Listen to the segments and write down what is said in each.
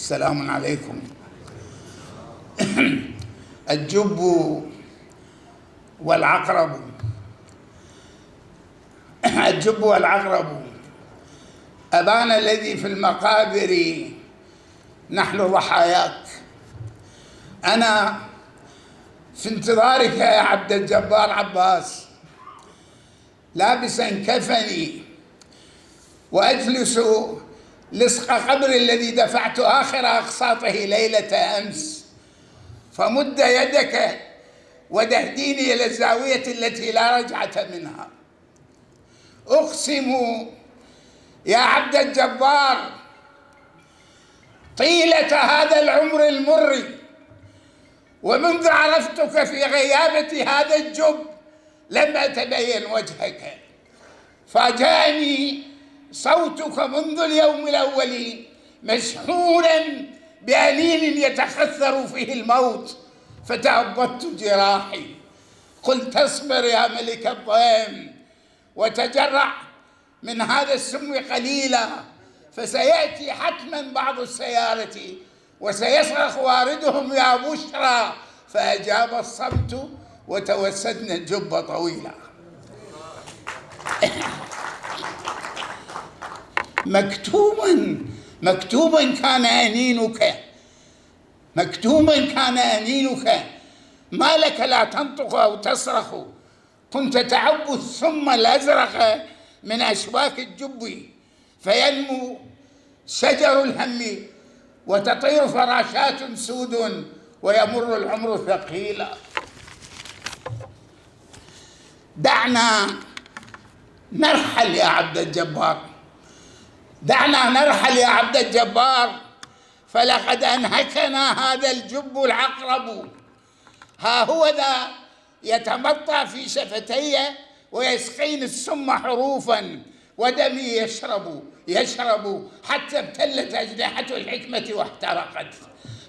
السلام عليكم. الجب والعقرب. الجب والعقرب، أبانا الذي في المقابر نحن ضحاياك. أنا في انتظارك يا عبد الجبار عباس، لابسا كفني وأجلس لصق قبر الذي دفعت آخر أقساطه ليلة أمس، فمد يدك ودهديني إلى الزاوية التي لا رجعة منها. أقسم يا عبد الجبار طيلة هذا العمر المر، ومنذ عرفتك في غيابة هذا الجب لم أتبين وجهك، فاجأني صوتك منذ اليوم الأول مشحونا بأنين يتخثر فيه الموت، فتعبدت جراحي. قلت اصبر يا ملك الضيم وتجرع من هذا السم قليلا، فسيأتي حتما بعض السيارة وسيصرخ واردهم يا بشرى. فأجاب الصمت وتوسدنا الجب طويلا. مكتوبا كان أنينك، مكتوبا كان أنينك، ما لك لا تنطق أو تصرخ؟ كنت تعب السم الأزرق من أشواك الجب، فينمو شجر الهم وتطير فراشات سود، ويمر العمر ثقيلا. دعنا نرحل يا عبد الجبار، دعنا نرحل يا عبد الجبار، فلقد أنهكنا هذا الجب العقرب. ها هو ذا يتمطى في شفتي ويسقين السم حروفا، ودمي يشرب حتى ابتلت أجنحة الحكمة واحترقت.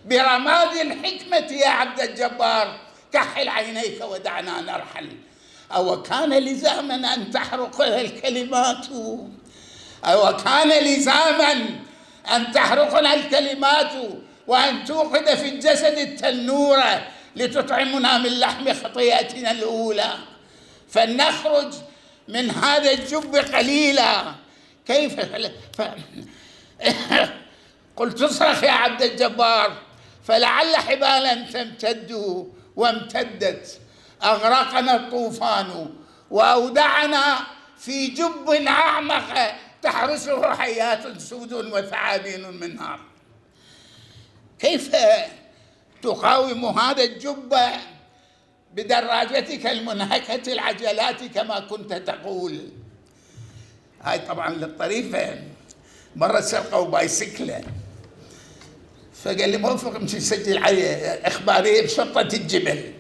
برماد الحكمة يا عبد الجبار كحل عينيك ودعنا نرحل. أو كان لزاما أن تحرقنا الكلمات، أو كان لزاما أن تحرقنا الكلمات وأن توقد في الجسد التنور لتطعمنا من لحم خطيئتنا الأولى، فلنخرج من هذا الجب قليلا. كيف قلت اصرخ يا عبد الجبار، فلعل حبالا تمتد وامتدت. أغرقنا الطوفان وأودعنا في جب أعمق تحرسه حيات سود وثعابين من نار. كيف تقاوم هذا الجب بدراجتك المنهكة العجلات كما كنت تقول؟ هاي طبعا للطريفة. مرة سرقوا بايسكلة، فقال لي موفق امشي سجل علي إخبارية بشرطة الجبل.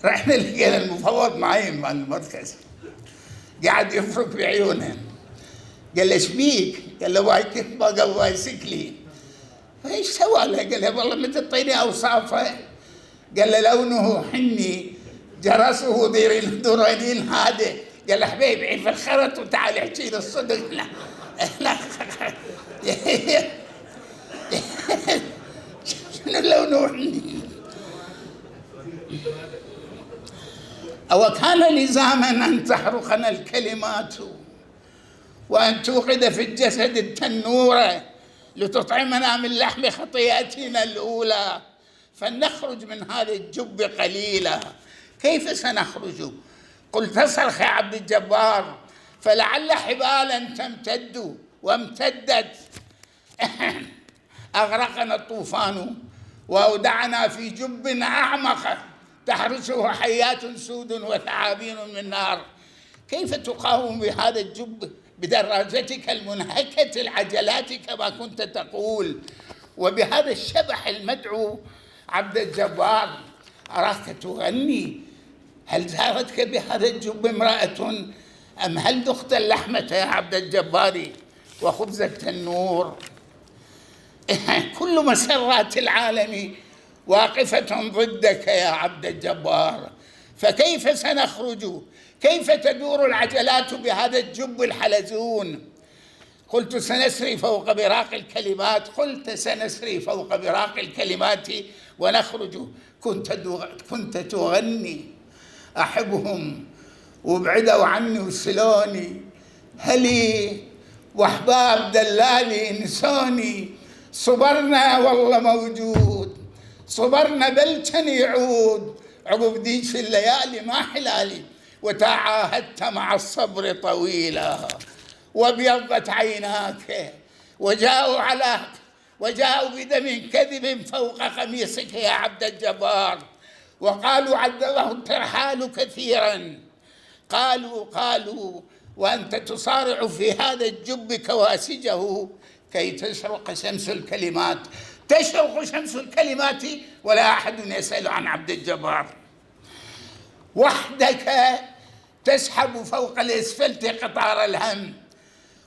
رحنا لقينا المفوض معي مع المركز قاعد يفرك بعيونه. قال له ايش بيك؟ قال له واي كيف بقى بايسكلي. فايش سوى له؟ قال له والله ما تعطيني اوصافه. قال له لونه حني، جرسه درينين هذا. قال له حبيبي عيب الخرط وتعال احكي لي الصدق. لا لا شنو لونه حني؟ أو كان لزاما أن تحرقنا الكلمات وأن توقد في الجسد التنور لتطعمنا من لحم خطيئتنا الأولى، فلنخرج من هذا الجب قليلا. كيف سنخرج؟ قلت اصرخ يا عبد الجبار، فلعل حبالا تمتد وامتدت. أغرقنا الطوفان وأودعنا في جب أعمق تحرسه حيات سود وثعابين من نار. كيف تقاوم بهذا الجب بدراجتك المنهكة العجلات كما كنت تقول، وبهذا الشبح المدعو عبد الجبار؟ أراك تغني. هل زارتك بهذا الجب امرأة أم هل ذقت اللحمة يا عبد الجبار وخبز التنور؟ كل مسرات العالم واقفة ضدك يا عبد الجبار، فكيف سنخرج؟ كيف تدور العجلات بهذا الجب الحلزون؟ قلت سنسري فوق براق الكلمات، قلت سنسري فوق براق الكلمات ونخرج. كنت تغني أحبهم وابعدوا عني وسلوني، هلي وأحباب دلالي نسوني. صبرنا والله موجود، صبرنا بلشن يعود، عقب ديش الليالي ما حلالي. وتعاهدت مع الصبر طويلا وابيضت عيناك، وجاءوا بدم كذب فوق قميصك يا عبد الجبار، وقالوا عذبه الترحال كثيرا. قالوا وأنت تصارع في هذا الجب كواسجه كي تشرق شمس الكلمات. تشرق شمس الكلمات ولا أحد يسأل عن عبد الجبار. وحدك تسحب فوق الإسفلت قطار الهم،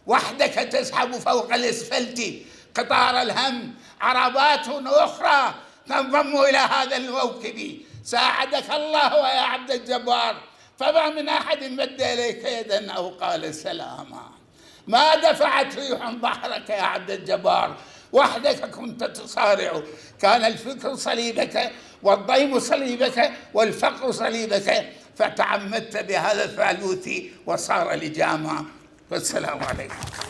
وحدك تسحب فوق الإسفلت قطار الهم. عربات أخرى تنضم إلى هذا الموكب. ساعدك الله يا عبد الجبار، فما من أحد مد إليك يدا أو قال سلاما. ما دفعت ريح ظهرك يا عبد الجبار، وحدك كنت تصارع. كان الفكر صليبك والضيم صليبك والفقر صليبك، فتعمدت بهذا الثالوث وصار لجاما. والسلام عليكم.